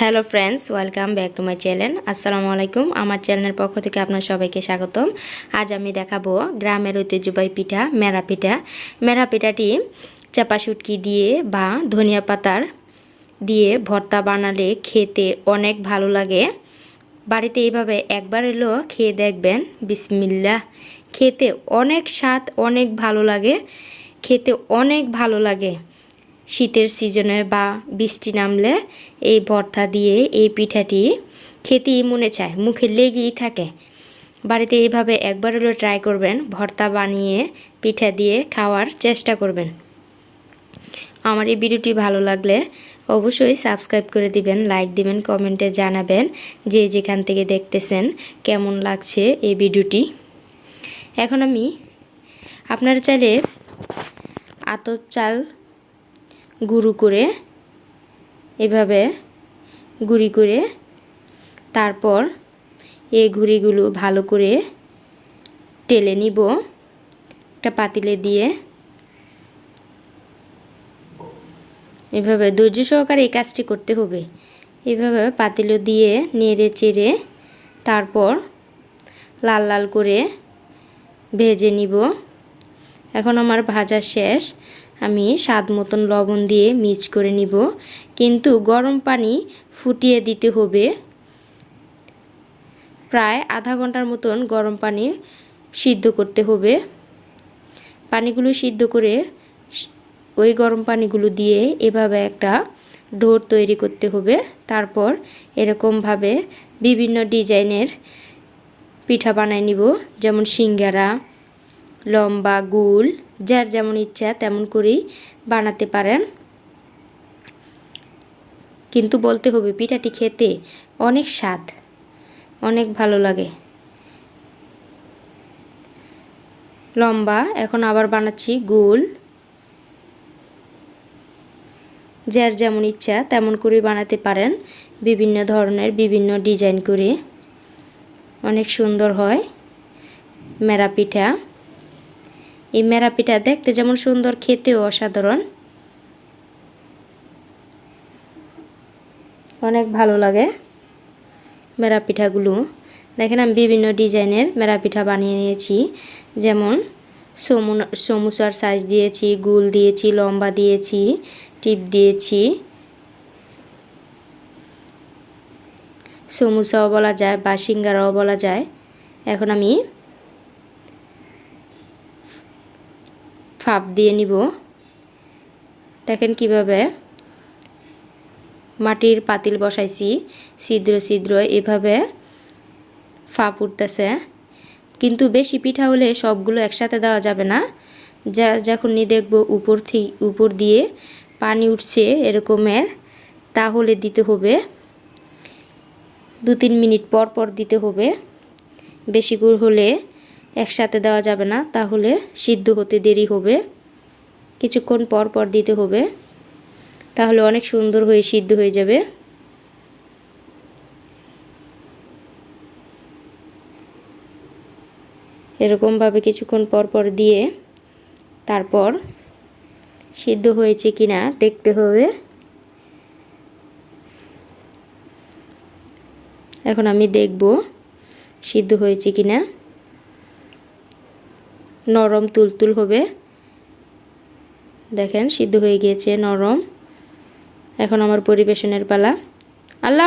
Hello friends, welcome back to my channel. আসসালামু আলাইকুম। আমার চ্যানেলের পক্ষ থেকে আপনার সবাইকে স্বাগতম। আজ আমি দেখাবো গ্রামের ঐতিহ্যবাহী পিঠা মেরা পিঠা। মেরা পিঠাটি চাপা শুটকি দিয়ে বা ধনিয়া পাতার দিয়ে ভর্তা বানালে খেতে অনেক ভালো লাগে। বাড়িতে এইভাবে একবার এলো খেয়ে দেখবেন, বিসমিল্লাহ। খেতে অনেক স্বাদ, অনেক ভালো লাগে, খেতে অনেক ভালো লাগে। শীতের সিজনে বা বৃষ্টি নামলে এই ভর্তা দিয়ে এই পিঠাটি খেতেই মনে চায়, মুখে লেগেই থাকে। বাড়িতে এইভাবে একবার হলেও ট্রাই করবেন, ভর্তা বানিয়ে পিঠা দিয়ে খাওয়ার চেষ্টা করবেন। আমার এই ভিডিওটি ভালো লাগলে অবশ্যই সাবস্ক্রাইব করে দিবেন, লাইক দিবেন, কমেন্টে জানাবেন যে যেখান থেকে দেখতেছেন কেমন লাগছে এই ভিডিওটি। এখন আমি আপনারা চাইলে আতপ চাল গুঁড়ো করে এভাবে গুঁড়ি করে তারপর এই গুঁড়িগুলো ভালো করে টেলে নিব একটা পাতিলে দিয়ে। এভাবে ধৈর্য সহকারে এই কাজটি করতে হবে। এভাবে পাতিলে দিয়ে নেড়ে চেড়ে তারপর লাল লাল করে ভেজে নিব। এখন আমার ভাজা শেষ। আমি স্বাদ মতন লবণ দিয়ে মিক্স করে নিব, কিন্তু গরম পানি ফুটিয়ে দিতে হবে। প্রায় আধা ঘন্টার মতন গরম পানি সিদ্ধ করতে হবে। পানিগুলো সিদ্ধ করে ওই গরম পানিগুলো দিয়ে এভাবে একটা ডো তৈরি করতে হবে। তারপর এরকমভাবে বিভিন্ন ডিজাইনের পিঠা বানাই নিব, যেমন সিঙ্গারা, লম্বা, গোল, যার যেমন ইচ্ছা তেমন করেই বানাতে পারেন। কিন্তু বলতে হবে পিঠাটি খেতে অনেক স্বাদ, অনেক ভালো লাগে। লম্বা, এখন আবার বানাচ্ছি গোল। যার যেমন ইচ্ছা তেমন করে বানাতে পারেন, বিভিন্ন ধরনের বিভিন্ন ডিজাইন করে। অনেক সুন্দর হয় মেরা পিঠা। এই মেরা পিঠা দেখতে যেমন সুন্দর, খেতেও অসাধারণ, অনেক ভালো লাগে মেরা পিঠাগুলো। দেখেন আমি বিভিন্ন ডিজাইনের মেরা পিঠা বানিয়ে নিয়েছি, যেমন সমুচার সাইজ দিয়েছি, গোল দিয়েছি, লম্বা দিয়েছি, টিপ দিয়েছি। সমুচাও বলা যায় বা সিঙ্গারাও বলা যায়। এখন আমি ফাপ দিয়ে নিব। দেখেন কিভাবে মাটির পাতিল বসাইছি, ছিদ্র ছিদ্র এভাবে ফাপ উঠতেছে। কিন্তু বেশি পিঠা হলে সবগুলো একসাথে দেওয়া যাবে না। যখনই দেখব উপর দিয়ে পানি উঠছে এরকমের, তাহলে দিতে হবে। 2-3 মিনিট পর পর দিতে হবে। বেশি করে হলে একসাথে দেওয়া যাবে না, তাহলে সিদ্ধ হতে দেরি হবে। কিছুক্ষণ পর পর দিতে হবে, তাহলে অনেক সুন্দর হয়ে সিদ্ধ হয়ে যাবে। এরকমভাবে কিছুক্ষণ পর পর দিয়ে তারপর সিদ্ধ হয়েছে কিনা দেখতে হবে। এখন আমি দেখব সিদ্ধ হয়েছে কিনা। নরম তুলতুল হবে, দেখেন সিদ্ধ হয়ে গিয়েছে, নরম। এখন আমার পরিবেশনের পালা। আল্লাহ।